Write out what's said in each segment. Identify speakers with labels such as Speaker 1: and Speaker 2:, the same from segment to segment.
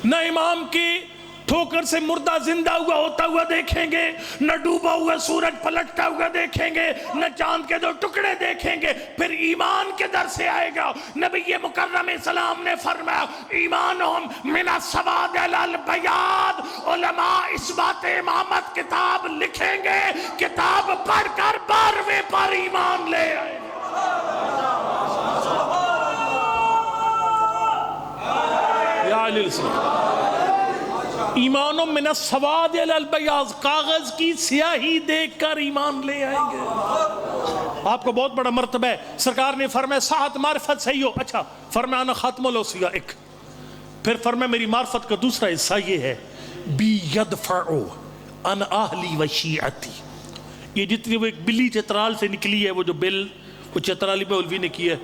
Speaker 1: نہ امام کی ٹھوکر سے مردہ زندہ ہوا ہوتا ہوا دیکھیں گے، نہ ڈوبا ہوا سورج پلٹتا ہوا دیکھیں گے، نہ چاند کے 2 ٹکڑے دیکھیں گے۔ پھر ایمان کے در سے آئے گا۔ نبی مکرم اسلام نے فرمایا ایمانہم من السواد الی البیاض، علماء اس بات امامت کتاب لکھیں گے، کتاب پڑھ کر 12ویں پر ایمان لے آئے۔ یا علی السلام، ایمانوں من السواد الی البیاض، کاغذ کی سیاہی دیکھ کر ایمان لے آئیں گے۔ آپ کو بہت بڑا مرتبہ ہے۔ سرکار نے فرمایا ساعت معرفت صحیح ہو، اچھا فرمایا انا خاتم الاوصیاء، ایک پھر فرمایا میری معرفت کا دوسرا حصہ یہ ہے بی یدفعو ان اہلی و شیعتی، یہ جتنی وہ ایک بلی چترال سے نکلی ہے، وہ جو بل وہ چترالی مولوی نے کی ہے،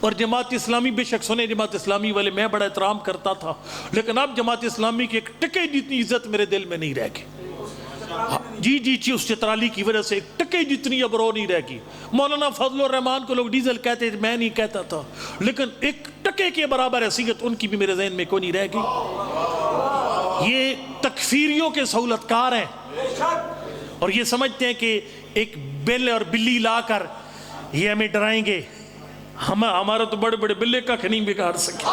Speaker 1: اور جماعت اسلامی بے شک سنے جماعت اسلامی والے میں بڑا احترام کرتا تھا، لیکن اب جماعت اسلامی کی ایک ٹکے جتنی عزت میرے دل میں نہیں رہ گئی۔ جی اس چترالی کی وجہ سے ایک ٹکے جتنی اب رو نہیں رہ گئی۔ مولانا فضل الرحمان کو لوگ ڈیزل کہتے تھے، میں نہیں کہتا تھا، لیکن ایک ٹکے کے برابر حیثیت ان کی بھی میرے ذہن میں کوئی نہیں رہ گئی۔ یہ تکفیریوں کے سہولت کار ہیں اور یہ سمجھتے ہیں کہ ایک بل اور بلی لا کر یہ ہمیں ڈرائیں گے، ہمارا تو بڑے بڑے بلے کا نہیں بگاڑ سکے،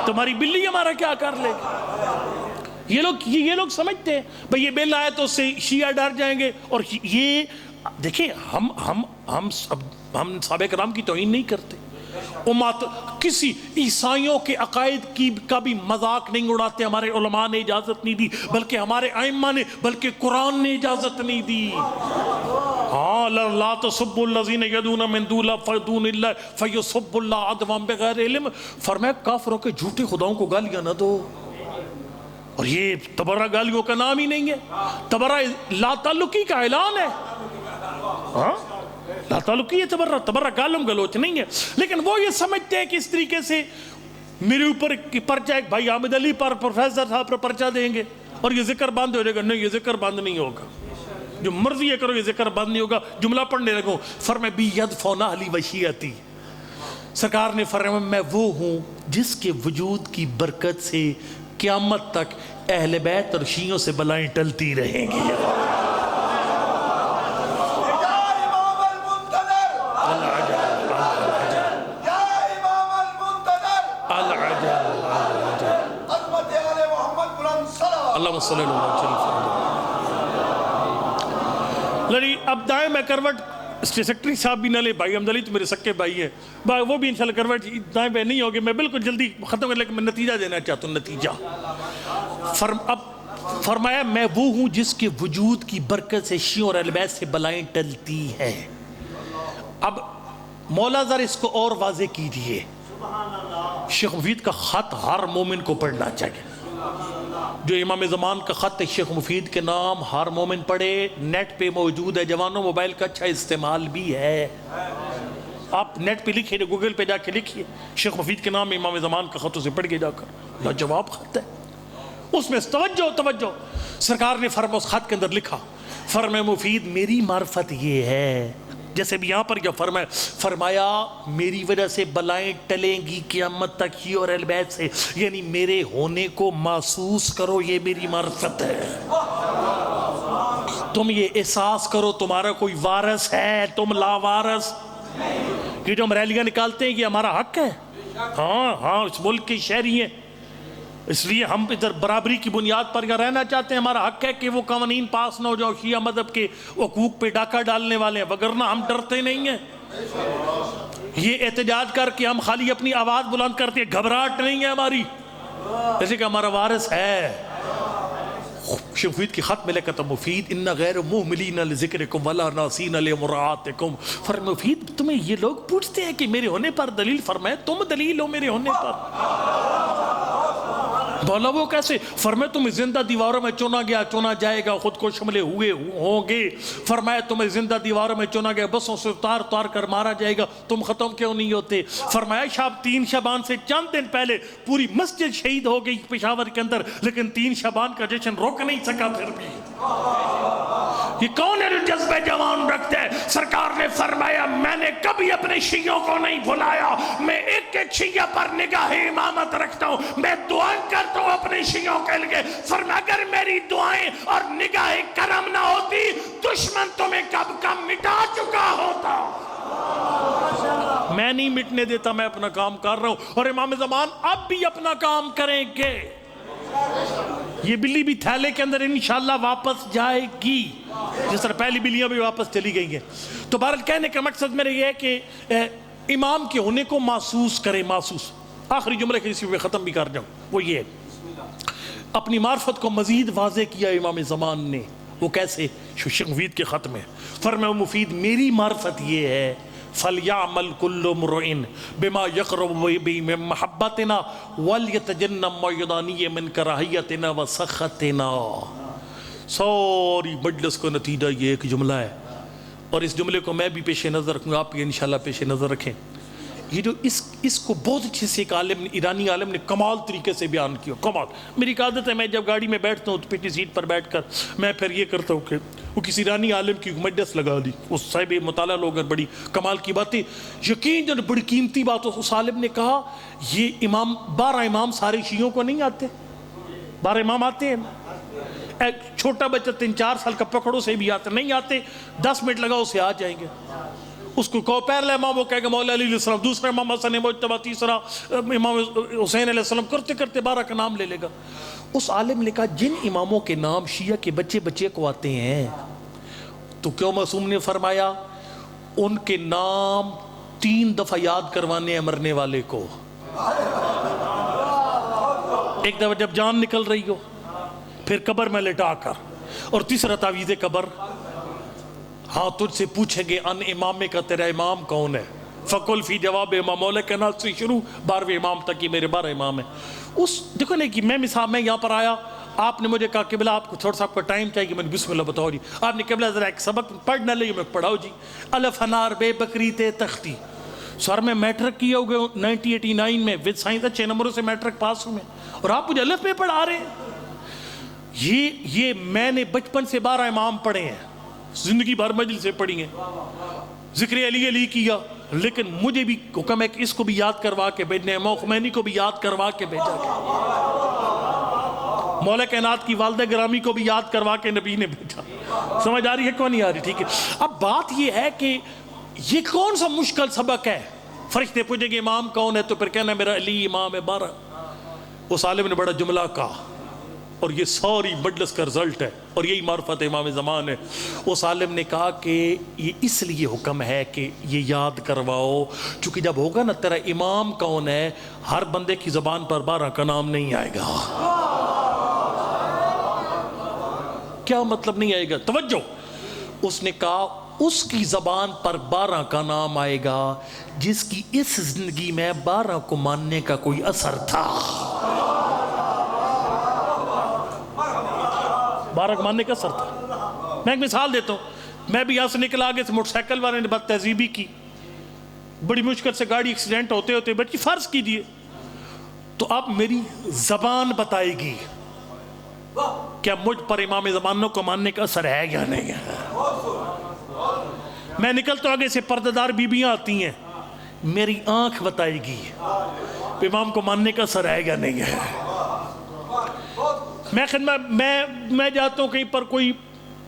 Speaker 1: تمہاری بلی ہمارا کیا کر لے گی؟ یہ لوگ سمجھتے ہیں بھئی یہ بل آئے تو اس سے شیعہ ڈر جائیں گے۔ اور یہ دیکھیں ہم صحابہ کرام کی توہین نہیں کرتے، کسی عیسائیوں کے عقائد کا بھی مذاق نہیں اڑاتے، ہمارے علماء نے اجازت نہیں دی، بلکہ ہمارے ائمہ نے، بلکہ قرآن نے اجازت نہیں دی۔ ہاں لا تسبوا الذین یدعون من دون اللہ فیسبوا اللہ عدوا بغیر علم، فرمایا کافروں کے جھوٹے خداؤں کو گالیاں نہ دو۔ اور یہ تبرہ گالیوں کا نام ہی نہیں ہے، تبرہ لا تعلقی کا اعلان ہے۔ ہاں لا تعلقی ہے تبرہ گالم گلوچ نہیں ہے، لیکن وہ یہ سمجھتے ہیں کہ اس طریقے سے میرے اوپر پرچہ ایک بھائی حامد علی پر پروفیسر صاحب پر پرچہ دیں گے اور یہ ذکر بند ہو جائے گا۔ نہیں، یہ ذکر بند نہیں ہوگا، جو مرضی ہے کرو، یہ ذکر بند نہیں ہوگا۔ جملہ پڑھنے لگوں، فرمایا بی یدفعون اہلی و شیعتی، سرکار نے فرمایا میں وہ ہوں جس کے وجود کی برکت سے قیامت تک اہل بیت اور شیعوں سے بلائیں ٹلتی رہیں گی۔ اللہم صلی اللہ علیہ وسلم۔ لڑی اب دائیں میں کروٹ سیکٹری صاحب بھی نہ لے، بھائی حمد علی تو میرے سکے بھائی ہیں، وہ بھی انشاءاللہ کروٹ دائیں پہ نہیں ہوگی، میں بالکل جلدی ختم کر، لیکن میں نتیجہ دینا چاہتا ہوں۔ نتیجہ اب فرمایا میں وہ ہوں جس کے وجود کی برکت سے شیعوں اور اہل بیت سے بلائیں ٹلتی ہیں۔ اب مولا ذرا اس کو اور واضح کیجئے، شیخ مفید کا خط ہر مومن کو پڑھنا چاہیے، جو امام زمان کا خط ہے شیخ مفید کے نام، ہر مومن پڑھے، نیٹ پہ موجود ہے، جوانوں موبائل کا اچھا استعمال بھی ہے، آپ نیٹ پہ لکھیے، گوگل پہ جا کے لکھیے شیخ مفید کے نام امام زمان کا خط، اسے پڑھ کے جا کر لاجواب خط ہے، اس میں توجہ سرکار نے فرمایا اس خط کے اندر لکھا، فرمایا مفید میری معرفت یہ ہے، جیسے بھی یہاں پر کیا فرمایا میری وجہ سے بلائیں ٹلیں گی قیامت تک ہی اور اہل بیت سے، یعنی میرے ہونے کو محسوس کرو، یہ میری معرفت ہے، تم یہ احساس کرو تمہارا کوئی وارث ہے، تم لا وارث، یہ جو ہم ریلیاں نکالتے ہیں یہ ہمارا حق ہے، ہاں اس ملک کے شہری ہیں، اس لیے ہم ادھر برابری کی بنیاد پر رہنا چاہتے ہیں، ہمارا حق ہے کہ وہ قوانین پاس نہ ہو جاؤ شیعہ مذہب کے حقوق پہ ڈاکہ ڈالنے والے ہیں، وگرنہ ہم ڈرتے نہیں ہیں، یہ احتجاج کر کے ہم خالی اپنی آواز بلند کرتے ہیں، گھبراہٹ نہیں ہے ہماری، جیسے کہ ہمارا وارث ہے۔ شیخ مفید کی خط میں لکھا تھا مفید ان غیر مہملین لذکرکم ولا ناسین لمراعاتکم، فرمایا مفید تمہیں یہ لوگ پوچھتے ہیں کہ میرے ہونے پر دلیل، فرمایا تم دلیل ہو میرے ہونے پر، بولا وہ کیسے؟ فرمایا تمہیں زندہ دیواروں میں چنا گیا، چنا جائے گا، خود کو شملے ہوئے ہوں گے، فرمایا تمہیں زندہ دیواروں میں چنا گیا، بسوں سے اتار کر مارا جائے گا، تم ختم کیوں نہیں ہوتے؟ فرمایا 3 شعبان سے چند دن پہلے پوری مسجد شہید ہو گئی پشاور کے اندر، لیکن 3 شعبان کا جشن روک نہیں سکا، پھر بھی یہ کون ہے جو جذبہ جوان رکھتے ہیں؟ سرکار نے فرمایا میں نے کبھی اپنے شیعوں کو نہیں بھلایا، میں ایک ایک شیعہ پر نگاہ امامت رکھتا ہوں، میں دعائیں کرتا ہوں اپنے شیعوں کے لیے۔ فرمایا اگر میری دعائیں اور نگاہ کرم نہ ہوتی دشمن تمہیں کب کم مٹا چکا ہوتا۔ میں نہیں مٹنے دیتا، میں اپنا کام کر رہا ہوں، اور امام زمان اب بھی اپنا کام کریں گے۔ یہ بلی بھی تھیلے کے اندر انشاءاللہ واپس جائے گی، جس طرح پہلی بلیاں بھی واپس چلی گئی ہیں۔ تو بہرحال کہنے کا مقصد میرے یہ ہے کہ امام کے ہونے کو محسوس کرے، محسوس۔ آخری جملے کے اسی پہ ختم بھی کر جاؤں، وہ یہ ہے اپنی معرفت کو مزید واضح کیا امام زمان نے۔ وہ کیسے؟ شیخ مفید کے خط میں فرمایا مفید میری معرفت یہ ہے فَلْيَعْمَلْ كُلُّ مُرْئٍ بِمَا يَقْرُبُ بِهِ مِن مَحَبَّتِنَا وَلْيَتَجَنَّبْ مَا يُدَانِيَ مِن كَرَاهِيَتِنَا وَسَخَطِنَا۔ ساری مجلس کو نتیجہ یہ ایک جملہ ہے، اور اس جملے کو میں بھی پیش نظر رکھوں گا، آپ بھی انشاءاللہ پیش نظر رکھیں۔ یہ جو اس کو بہت اچھے سے ایک عالم نے، ایرانی عالم نے کمال طریقے سے بیان کیا، کمال۔ میری ایک عادت ہے میں جب گاڑی میں بیٹھتا ہوں تو پچھلی سیٹ پر بیٹھ کر میں پھر یہ کرتا ہوں کہ وہ کسی ایرانی عالم کی مجلس لگا دی، اس صاحب مطالعہ لوگ ہیں، بڑی کمال کی باتیں، یقین بڑی قیمتی بات۔ اس عالم نے کہا یہ امام 12 امام سارے شیعوں کو نہیں آتے، 12 امام آتے ہیں، ایک چھوٹا بچہ 3-4 سال کا پکڑو سے بھی آتے نہیں آتے، 10 منٹ لگاؤ اسے آ جائیں گے۔ اس کو کہو پہلا امام وہ کہے گا مولا علی علیہ السلام، دوسرا امام حسن مجتبی، تیسرا امام حسین علیہ السلام، کرتے کرتے 12 کا نام لے لے گا۔ اس عالم نے کہا جن اماموں کے نام شیعہ کے بچے بچے کو آتے ہیں تو کیوں معصوم نے فرمایا ان کے نام 3 دفعہ یاد کروانے ہیں مرنے والے کو۔ ایک دفعہ جب جان نکل رہی ہو، پھر قبر میں لٹا کر، اور تیسرا تعویذ قبر۔ ہاں تجھ سے پوچھیں گے ان امام کا تیرا امام کون ہے، فقل فی جواب امام مولا کے نام سے شروع 12ویں امام تک، یہ میرے 12 امام ہیں۔ اس دیکھو نا کہ میں مثال میں یہاں پر آیا، آپ نے مجھے کہا قبلہ آپ کو تھوڑا سا آپ کا ٹائم چاہیے، میں نے بسم اللہ بتاؤ جی، آپ نے قبلہ ذرا ایک سبق پڑھنا لے، میں پڑھاؤ جی، الف انار بے بکری تے تختی۔ سر میں میٹرک کیا ہوگا 1989 میں ود سائنس، اچھے نمبروں سے میٹرک پاس ہوں میں، اور آپ مجھے الف پہ پڑھا رہے ہیں۔ یہ میں نے بچپن سے 12 امام پڑھے ہیں، زندگی بھر مجلس سے پڑھی ہیں، ذکر علی کیا، لیکن مجھے بھی حکم ہے کہ اس کو بھی یاد کروا کے بھیجنے، امام خمینی کو بھی یاد کروا کے بھیجا گیا، مولا کائنات کی والدہ گرامی کو بھی یاد کروا کے نبی نے بھیجا۔ سمجھ آ رہی ہے کون نہیں آ رہی؟ ٹھیک ہے۔ اب بات یہ ہے کہ یہ کون سا مشکل سبق ہے؟ فرشتے پوچھیں گے امام کون ہے تو پھر کہنا میرا علی امام ہے 12۔ اس عالم نے بڑا جملہ کہا، اور یہ ساری مجلس کا رزلٹ ہے، اور یہی معرفت امام زمان ہے۔ اس عالم نے کہا کہ یہ اس لیے حکم ہے کہ یہ یاد کرواؤ، چونکہ جب ہوگا نا تیرا امام کون ہے، ہر بندے کی زبان پر 12 کا نام نہیں آئے گا۔ کیا مطلب نہیں آئے گا؟ توجہ، اس نے کہا اس کی زبان پر 12 کا نام آئے گا جس کی اس زندگی میں 12 کو ماننے کا کوئی اثر تھا۔ 12 کو ماننے کا اثر تھا۔ میں ایک مثال دیتا ہوں، میں بھی یہاں سے نکل آگے سے موٹر سائیکل والے نے بد تہذیبی کی، بڑی مشکل سے گاڑی ایکسیڈنٹ ہوتے ہوتے بچی فرض کیجیے تو اب میری زبان بتائے گی کیا مجھ پر امام زمانوں کو ماننے کا اثر ہے یا نہیں ہے۔ میں نکلتا ہوں آگے سے پردہ دار بیویاں آتی ہیں، میری آنکھ بتائے گی امام کو ماننے کا اثر ہے یا نہیں ہے۔ میں خدمت میں جاتا ہوں کہیں پر کوئی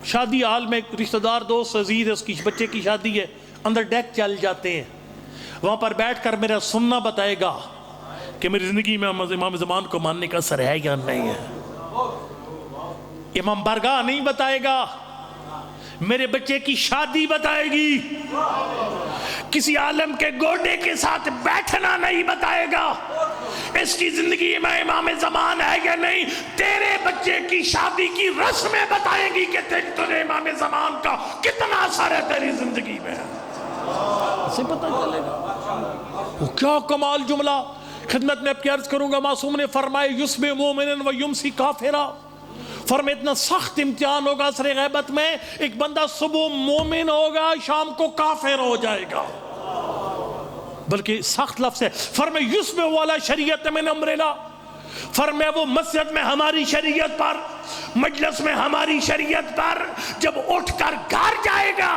Speaker 1: شادی حال میں، رشتہ دار دوست عزیز ہے، اس کی بچے کی شادی ہے، اندر ڈیک چل جاتے ہیں، وہاں پر بیٹھ کر میرا سننا بتائے گا کہ میری زندگی میں امام زمان کو ماننے کا اثر ہے یا نہیں ہے۔ امام بارگاہ نہیں بتائے گا، میرے بچے کی شادی بتائے گی، کسی عالم کے گوڈے کے ساتھ بیٹھنا نہیں بتائے گا، اس کی زندگی میں امام زمان ہے یا نہیں، تیرے بچے کی شادی کی رسمیں بتائیں گی کہ تجھے امام زمان کا کتنا اثر ہے تیری زندگی میں، اسے پتہ چلے گا۔ وہ کیا کمال جملہ، خدمت میں اب کی عرض کروں گا، معصوم نے فرمائے یصبح مومنا و یمسی کافرا، فرمائے اتنا سخت امتحان ہوگا عصر غیبت میں، ایک بندہ صبح مومن ہوگا شام کو کافر ہو جائے گا، بلکہ سخت لفظ ہے، فرمائے یصبح والا شریعت من امر اللہ، فرمائے وہ مسجد میں ہماری شریعت پر مجلس میں ہماری شریعت پر جب اٹھ کر گھر جائے گا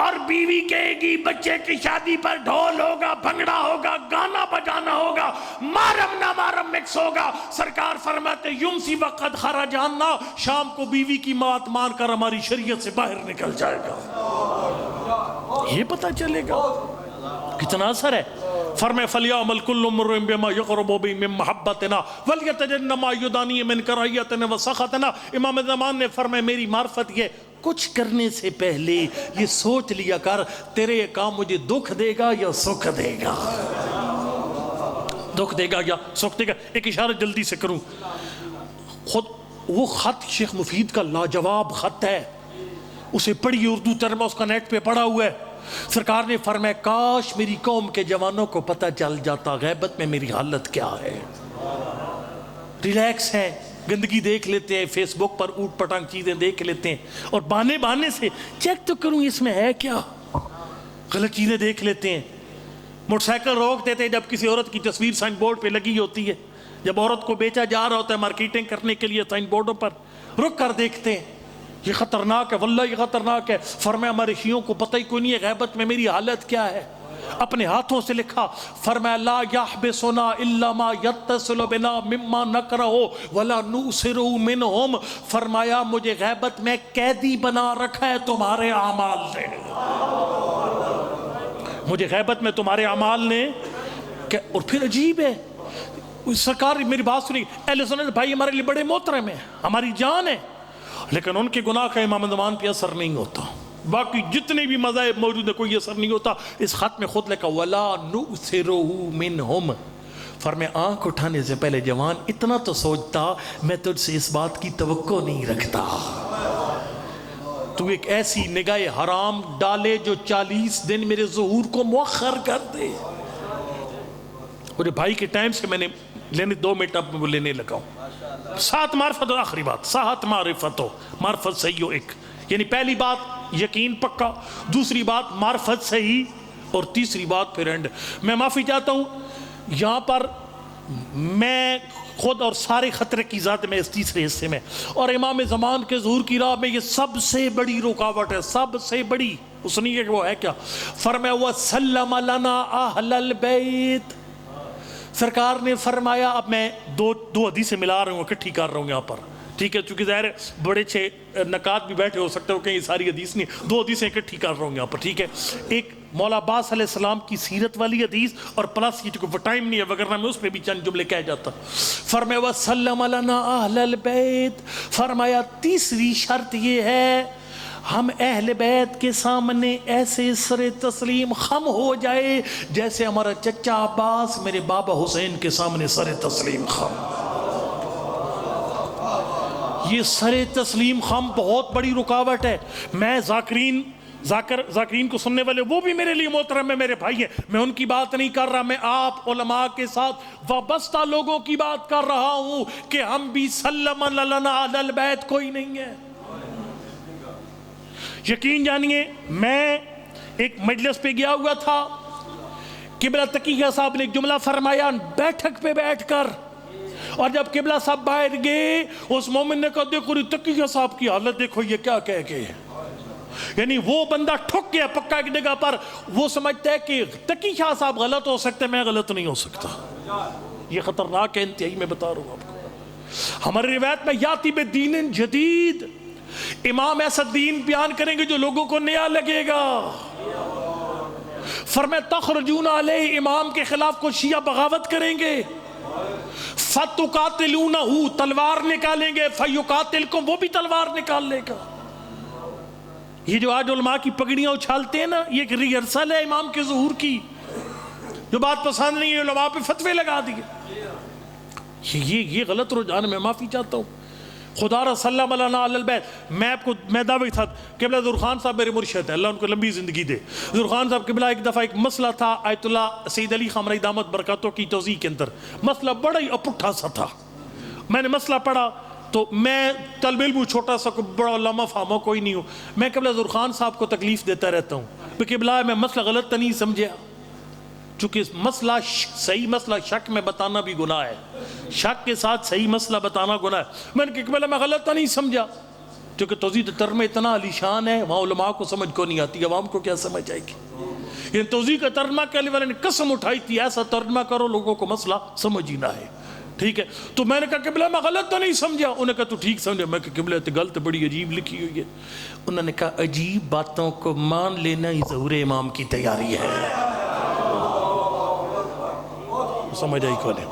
Speaker 1: اور بیوی کہے گی بچے کی شادی پر ڈھول ہوگا، بھنگڑا ہوگا، گانا بجانا ہوگا، مارم نہ مارم مکس ہوگا، سرکار فرماتے یمسی وقت خرجانا، شام کو بیوی کی بات مان کر ہماری شریعت سے باہر نکل جائے گا۔ یہ پتہ چلے گا کتنا اثر ہے۔ فرمائے فَلْيَعْمَلْ كُلُّ امْرِئٍ بِمَا يَقْرُبُ بِهِ مِن مَحَبَّتِنَا وَلْيَتَجَنَّبْ مَا يُدَانِيهِ مِن كَرَاهِيَتِنَا وَسَخَطِنَا۔ امام زمان نے فرمایا میری معرفت یہ کچھ کرنے سے پہلے یہ سوچ لیا کر تیرے یہ کام مجھے دکھ دے گا یا سکھ دے گا، دکھ دے گا یا سکھ دے گا۔ ایک اشارہ جلدی سے کروں، خود وہ خط شیخ مفید کا لاجواب خط ہے، اسے پڑھی اردو ترجمہ اس کا نیٹ پہ پڑھا ہوا ہے۔ سرکار نے فرمایا کاش میری قوم کے جوانوں کو پتہ چل جاتا غیبت میں میری حالت کیا ہے۔ ریلیکس ہے، گندگی دیکھ لیتے ہیں، فیس بک پر اوٹ پٹانگ چیزیں دیکھ لیتے ہیں، اور بہانے سے چیک تو کروں اس میں ہے کیا، غلط چیزیں دیکھ لیتے ہیں۔ موٹر سائیکل روک دیتے ہیں جب کسی عورت کی تصویر سائن بورڈ پہ لگی ہوتی ہے، جب عورت کو بیچا جا رہا ہوتا ہے مارکیٹنگ کرنے کے لیے سائن بورڈوں پر، رک کر دیکھتے ہیں، یہ خطرناک ہے، واللہ یہ خطرناک ہے۔ فرمایا ہمارے شیعوں کو پتہ ہی کوئی نہیں ہے غیبت میں میری حالت کیا ہے، اپنے ہاتھوں سے لکھا۔ فرمایا لا یحبسنا الا ما یتصل بنا مما نکرہ ولا نؤثر منہم، فرمایا مجھے غیبت میں قیدی بنا رکھا ہے تمہارے اعمال نے، مجھے غیبت میں تمہارے اعمال نے۔ اور پھر عجیب ہے، سرکار میری بات سنی، اہل سنت بھائی ہمارے لیے بڑے محترم ہیں، ہماری جان ہے، لیکن ان کے گناہ کا امام زمان پہ اثر نہیں ہوتا، باقی جتنے بھی مذاہب موجود ہیں کوئی اثر نہیں ہوتا۔ اس خط میں خود لکھا وَلَا نُؤْثِرُهُ مِنْهُمْ، فرمایا آنکھ اٹھانے سے پہلے جوان اتنا تو سوچتا میں تجھ سے اس بات کی توقع نہیں رکھتا، تو ایک ایسی نگاہ حرام ڈالے جو 40 دن میرے ظہور کو مؤخر کر دے۔ میرے بھائی کے ٹائم سے میں نے لینے 2 منٹ اب میں لینے لگا ہوں۔ 7 معرفت اور آخری بات، 7 معرفت ہو، معرفت صحیح ہو ایک، یعنی پہلی بات یقین پکا، دوسری بات معرفت صحیح، اور تیسری بات پھر اینڈ۔ میں معافی چاہتا ہوں یہاں پر میں خود اور سارے خطرے کی ذات میں اس تیسرے حصے میں، اور امام زمان کے ظہور کی راہ میں یہ سب سے بڑی رکاوٹ ہے، سب سے بڑی، اس نے یہ وہ ہے کیا، فرمایا وَسَلَّمَ لَنَا أَهْلَ الْبَيْتِ، سرکار نے فرمایا، اب میں دو حدیثیں ملا رہا ہوں، اکٹھی کر رہا ہوں یہاں پر، ٹھیک ہے، چونکہ ظاہر ہے بڑے چھے نکات بھی بیٹھے ہو سکتے ہو کہ یہ ساری حدیث نہیں، 2 حدیثیں اکٹھی کر رہا ہوں یہاں پر، ٹھیک ہے۔ ایک مولا عباس علیہ السلام کی سیرت والی حدیث، اور پلس یہ چونکہ ٹائم نہیں ہے وگرنہ میں اس پہ بھی چند جملے کہہ جاتا۔ فرمایا وَسَلَّمَ لَنَا أَهْلَ الْبَيْتِ، فرمایا تیسری شرط یہ ہے ہم اہل بیت کے سامنے ایسے سر تسلیم خم ہو جائے جیسے ہمارا چچا عباس میرے بابا حسین کے سامنے سر تسلیم خم۔ یہ سر تسلیم خم بہت بڑی رکاوٹ ہے۔ میں ذاکرین کو سننے والے وہ بھی میرے لیے محترم ہے، میرے بھائی ہیں، میں ان کی بات نہیں کر رہا، میں آپ علماء کے ساتھ وابستہ لوگوں کی بات کر رہا ہوں کہ ہم بھی سلم لنا علی البیت کوئی نہیں ہے۔ یقین جانیے میں ایک مجلس پہ گیا ہوا تھا، قبلہ تقیہ صاحب نے ایک جملہ فرمایا بیٹھک پہ بیٹھ کر، اور جب قبلہ صاحب باہر گئے اس مومن نے کہا دیکھو تقیہ صاحب کی حالت دیکھو یہ کیا کہہ گئے، یعنی وہ بندہ ٹھک گیا پکا ایک جگہ پر، وہ سمجھتا ہے کہ تقیہ صاحب غلط ہو سکتے میں غلط نہیں ہو سکتا۔ یہ خطرناک ہے انتہائی، میں بتا رہا ہوں آپ کو۔ ہماری روایت میں یاتی بدین جدید، امام ایسا دین بیان کریں گے جو لوگوں کو نیا لگے گا۔ فرمایا تخرجون علیہ، امام کے خلاف کو شیعہ بغاوت کریں گے، فتقاتلونہ، تلوار نکالیں گے، فیقاتلکم، وہ بھی تلوار نکال لے گا۔ یہ جو آج علماء کی پگڑیاں اچھالتے ہیں نا، یہ ایک ریہرسل ہے امام کے ظہور کی، جو بات پسند نہیں ہے علماء پہ فتوے لگا دیے، یہ غلط رجحان، میں معافی چاہتا ہوں۔ خدا رسول اللہ علیہ علی البیت، میں آپ کو میں دعوے کے ساتھ، قبلہ ظہور خان صاحب میرے مرشد ہیں، اللہ ان کو لمبی زندگی دے۔ ظہور خان صاحب قبلہ ایک دفعہ ایک مسئلہ تھا آیت اللہ سید علی خامنہی دامت برکاتوں کی توضیح کے اندر، مسئلہ بڑا ہی اپٹھا سا تھا، میں نے مسئلہ پڑھا تو میں طالب علم چھوٹا سا بڑا علامہ فہمہ کوئی نہیں ہوں، میں قبلہ ظہور خان صاحب کو تکلیف دیتا رہتا ہوں کہ قبلہ میں مسئلہ غلط تو نہیں سمجھا، چونکہ مسئلہ صحیح مسئلہ شک میں بتانا بھی گناہ ہے، شک کے ساتھ صحیح مسئلہ بتانا گناہ ہے۔ میں نے کہا کہ پہلے میں غلط نہیں سمجھا، کیونکہ توضیح ترجمہ اتنا علی شان ہے، وہاں علماء کو سمجھ کو نہیں آتی، عوام کو کیا سمجھ آئے گی؟ یہ توضیح کا ترجمہ کرنے والے نے قسم اٹھائی تھی ایسا ترجمہ کرو لوگوں کو مسئلہ سمجھ ہی نہ ہے، ٹھیک ہے؟ تو میں نے کہا قبلہ میں غلط تو نہیں سمجھا، انہوں نے کہا تو ٹھیک سمجھا۔ میں کہا قبلہ تو غلط بڑی عجیب لکھی ہوئی ہے۔ انہوں نے کہا عجیب باتوں کو مان لینا ہی ظہور امام کی تیاری ہے۔ سمجھ آئی کون ہے؟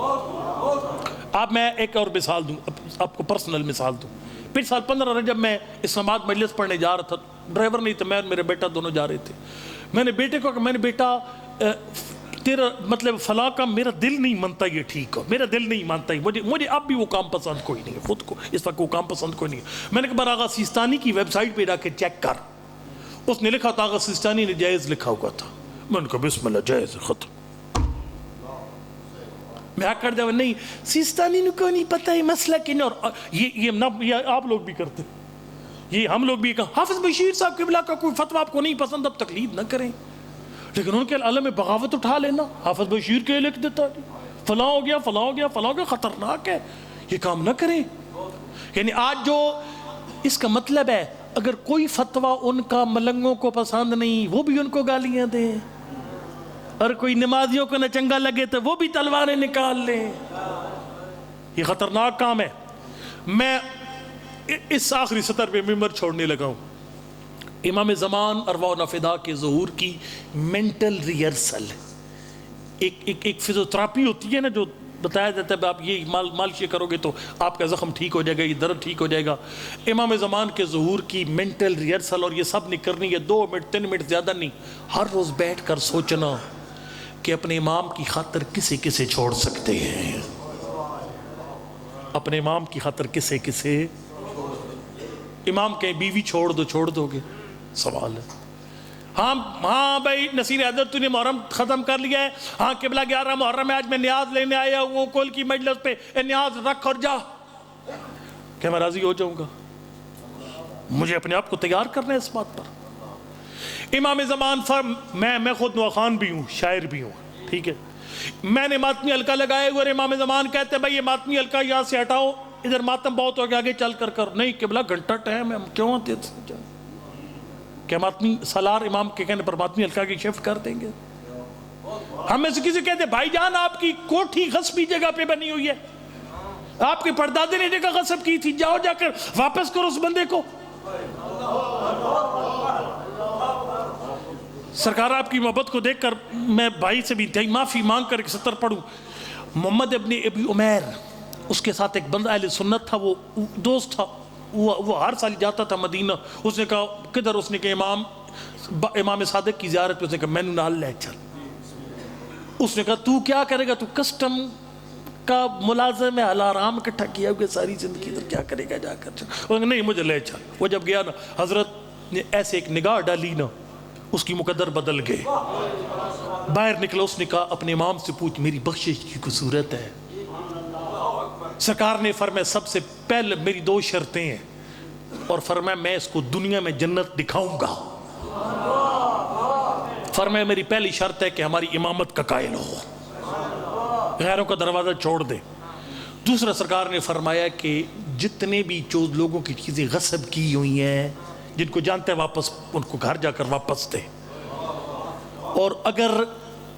Speaker 1: اب میں ایک اور مثال دوں، آپ کو پرسنل مثال دوں۔ پھر سال 15 رجب میں اسلام آباد مجلس پڑھنے جا رہا تھا، ڈرائیور نہیں تھا، میں اور میرے بیٹا دونوں جا رہے تھے۔ میں نے بیٹے کو کہا میں نے بیٹا تیرا مطلب فلاں کا میرا دل نہیں مانتا یہ ٹھیک ہو، میرا دل نہیں مانتا مجھے اب بھی وہ کام پسند کوئی نہیں ہے، خود کو اس وقت وہ کام پسند کوئی نہیں ہے۔ میں نے کہا آغا سیستانی کی ویب سائٹ پہ جا کے چیک کر، اس نے لکھا تھا آغا سیستانی نے جائز لکھا ہوا تھا۔ میں نے کہا بسم اللہ جائز ختم۔ میں آ کر جاؤ نہیں سیستانی کو نہیں پتہ ہے مسئلہ کہ نہیں، اور یہ آپ لوگ بھی کرتے، یہ ہم لوگ بھی کہا حافظ بشیر صاحب قبلہ کا کوئی فتویٰ آپ کو نہیں پسند اب تقلید نہ کریں، لیکن ان کے عالم بغاوت اٹھا لینا، حافظ بشیر کے لکھ دیتا فلاں ہو گیا فلاں ہو گیا فلاں ہو گیا، خطرناک ہے، یہ کام نہ کریں۔ یعنی آج جو اس کا مطلب ہے اگر کوئی فتویٰ ان کا ملنگوں کو پسند نہیں وہ بھی ان کو گالیاں دیں، اور کوئی نمازیوں کو نہ چنگا لگے تو وہ بھی تلواریں نکال لیں، یہ خطرناک کام ہے۔ میں اس آخری سطر پہ ممبر چھوڑنے لگا ہوں۔ امام زمان ارواح و نفدا کے ظہور کی مینٹل ریہرسل، ایک فزیوتھراپی ہوتی ہے نا، جو بتایا جاتا ہے آپ یہ مالش کرو گے تو آپ کا زخم ٹھیک ہو جائے گا، یہ درد ٹھیک ہو جائے گا۔ امام زمان کے ظہور کی مینٹل ریہرسل، اور یہ سب نے کرنی ہے، 2 منٹ 3 منٹ زیادہ نہیں، ہر روز بیٹھ کر سوچنا کہ اپنے امام کی خاطر کسے کسے چھوڑ سکتے ہیں، اپنے امام کی خاطر کسے کسے۔ امام کہیں بیوی چھوڑ دو گے، سوال ہے۔ ہاں بھائی نصیر حیدر تو نے محرم ختم کر لیا ہے، ہاں قبلہ 11 محرم ہے، آج میں نیاز لینے آیا ہوں، وہ کل کی مجلس پہ نیاز رکھ اور جا، کہ میں راضی ہو جاؤں گا؟ مجھے اپنے آپ کو تیار کرنا ہے اس بات پر۔ امام زمان میں خود نواخوان بھی ہوں، شاعر بھی ہوں، ٹھیک ہے، میں نے ماتمی حلقہ لگائے ہوئے، اور امام زمان کہتے ہیں بھائی یہ ماتمی حلقہ یہاں سے ہٹاؤ، ادھر ماتم بہت ہو گیا، آگے چل کر نہیں قبلہ گھنٹہ ٹائم ہے، ہم کیوں آتے ہیں؟ کہ ماتمی سالار امام کے کہنے پر ماتمی حلقہ کی شفٹ کر دیں گے؟ ہم میں سے کسی کہتے ہیں بھائی جان آپ کی کوٹھی غصبی جگہ پہ بنی ہوئی ہے، آپ کے پردادے نے جگہ غصب کی تھی، جاؤ جا کر واپس کرو اس بندے کو۔ سرکار آپ کی محبت کو دیکھ کر میں بھائی سے بھی انتہائی معافی مانگ کر ایک سطر پڑھوں۔ محمد ابن ابی عمیر، اس کے ساتھ ایک بندہ اہل سنت تھا، وہ دوست تھا، وہ ہر سال جاتا تھا مدینہ۔ اس نے کہا کدھر؟ اس نے کہا امام صادق کی زیارت پہ۔ اس نے کہا میں نے نال لے چل۔ اس نے کہا تو کیا کرے گا؟ تو کسٹم کا ملازم ہے، حلال اکٹھا کیا ہوگا ساری زندگی، تو کیا کرے گا جا کر؟ اس نے کہا نہیں مجھے لے چل۔ وہ جب گیا نا، حضرت نے ایسے ایک نگاہ ڈالی نا، اس کی مقدر بدل گئے، باہر نکلا۔ اس نے کہا اپنے امام سے پوچھ میری بخشش کی کوئی صورت ہے؟ سرکار نے فرمایا سب سے پہلے میری 2 شرطیں ہیں، اور فرمایا میں اس کو دنیا میں جنت دکھاؤں گا۔ فرمایا میری پہلی شرط ہے کہ ہماری امامت کا قائل ہو، غیروں کا دروازہ چھوڑ دے۔ دوسرا سرکار نے فرمایا کہ جتنے بھی لوگوں کی چیزیں غصب کی ہوئی ہیں، جن کو جانتے ہیں واپس ان کو گھر جا کر واپس دے، اور اگر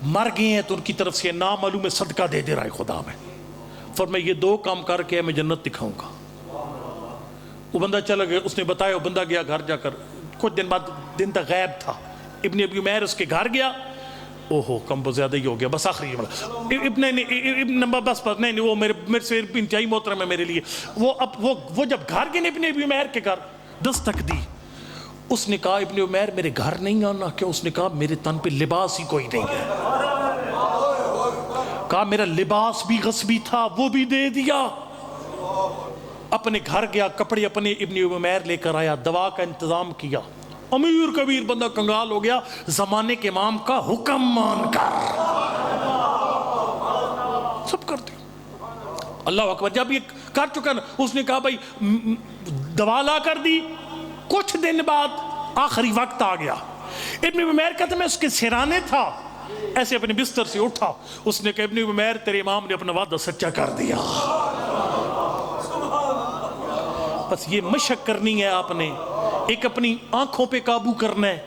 Speaker 1: مر گئے ہیں تو ان کی طرف سے نامعلوم صدقہ دے دے رہا ہے خدا میں۔ فرمایا یہ 2 کام کر کے میں جنت دکھاؤں گا۔ وہ بندہ چلا گیا، اس نے بتایا، وہ بندہ گیا گھر جا کر، کچھ دن بعد دن تک غائب تھا۔ ابن ابی عمیر اس کے گھر گیا، اوہو کم بہت زیادہ ہی ہو گیا، بس آخری ابن بس نہیں، وہ میرے سے انتہائی محترم ہے میرے لیے۔ وہ جب گھر گئے ابن ابی عمیر کے گھر، دستک دی، اس نے کہا ابن عمیر میرے گھر نہیں آنا کیا؟ اس نے کہا میرے تن پہ لباس ہی کوئی نہیں ہے۔ کہا میرا لباس بھی غصبی تھا، وہ بھی دے دیا۔ اپنے گھر گیا، کپڑے اپنے ابن عمیر لے کر آیا، دوا کا انتظام کیا۔ امیر کبیر بندہ کنگال ہو گیا، زمانے کے امام کا حکم مان کر سب کرتے۔ اللہ اکبر، جب یہ کر چکا نا، اس نے کہا بھائی دوا لا کر دی۔ کچھ دن بعد آخری وقت آ گیا، ابن عمیر کہتا میں اس کے سرانے تھا، ایسے اپنے بستر سے اٹھا، اس نے کہا ابن عمیر تیرے امام نے اپنا وعدہ سچا کر دیا۔ بس یہ مشق کرنی ہے آپ نے، ایک اپنی آنکھوں پہ قابو کرنا ہے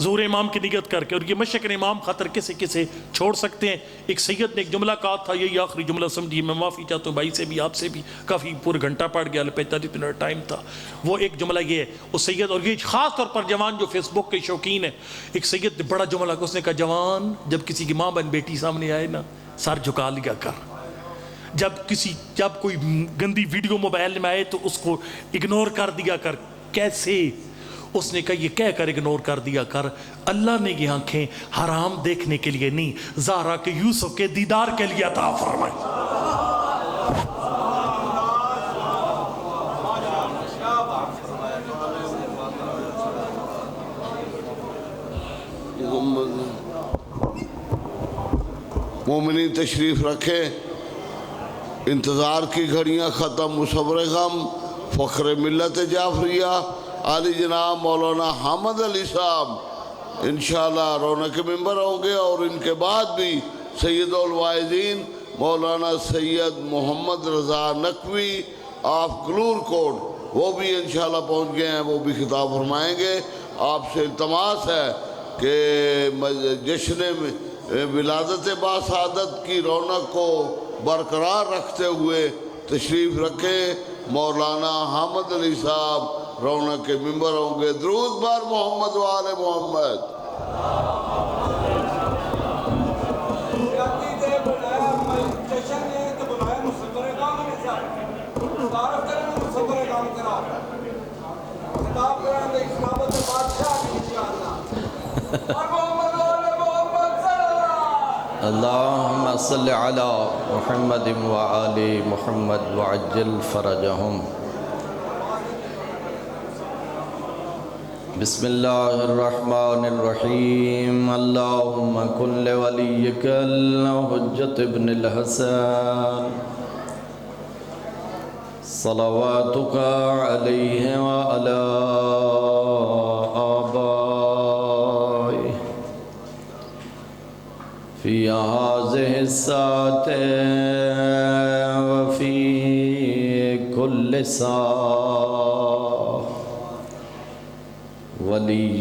Speaker 1: ظہور امام کی نیت کر کے، اور یہ مشق امام خاطر کسے کسے چھوڑ سکتے ہیں۔ ایک سید نے ایک جملہ کہا تھا، یہی آخری جملہ سمجھیے، میں معافی چاہتا ہوں بھائی سے بھی آپ سے بھی، کافی پورا گھنٹہ پڑ گیا، 45 منٹ ٹائم تھا۔ وہ ایک جملہ یہ ہے اس سید، اور یہ خاص طور پر جوان جو فیس بک کے شوقین ہیں، ایک سید نے بڑا جملہ کہا، اس نے کہا جوان جب کسی کی ماں بہن بیٹی سامنے آئے نا سر جھکا لیا کر، جب کوئی گندی ویڈیو موبائل میں آئے تو اس کو اگنور کر دیا کر۔ کیسے؟ اس نے کہا یہ کہہ کر اگنور کر دیا کر، اللہ نے یہ آنکھیں حرام دیکھنے کے لیے نہیں، زہرا کے یوسف کے دیدار کے لیے عطا فرمائی۔
Speaker 2: مومنین تشریف رکھے، انتظار کی گھڑیاں ختم، مصور غم فخر ملت جعفریہ علی جناب مولانا حامد علی صاحب انشاءاللہ رونق ممبر ہوں گے، اور ان کے بعد بھی سید الواعظین مولانا سید محمد رضا نقوی آف گلور کوٹ وہ بھی انشاءاللہ پہنچ گئے ہیں، وہ بھی خطاب فرمائیں گے۔ آپ سے التماس ہے کہ جشن ولادت باسعادت کی رونق کو برقرار رکھتے ہوئے تشریف رکھیں۔ مولانا حامد علی صاحب رونق کے ممبر ہوں گے۔ درود بر محمد و آل محمد۔
Speaker 3: اللہم صلی علی محمد و آل محمد وعجل فرجہم۔ بسم اللہ الرحمن الرحیم۔ اللہم کن لولیک الحجت ابن الحسن صلواتک علیہ وعلی آبائی فی هذه الساعة وفي كل ساعة وليا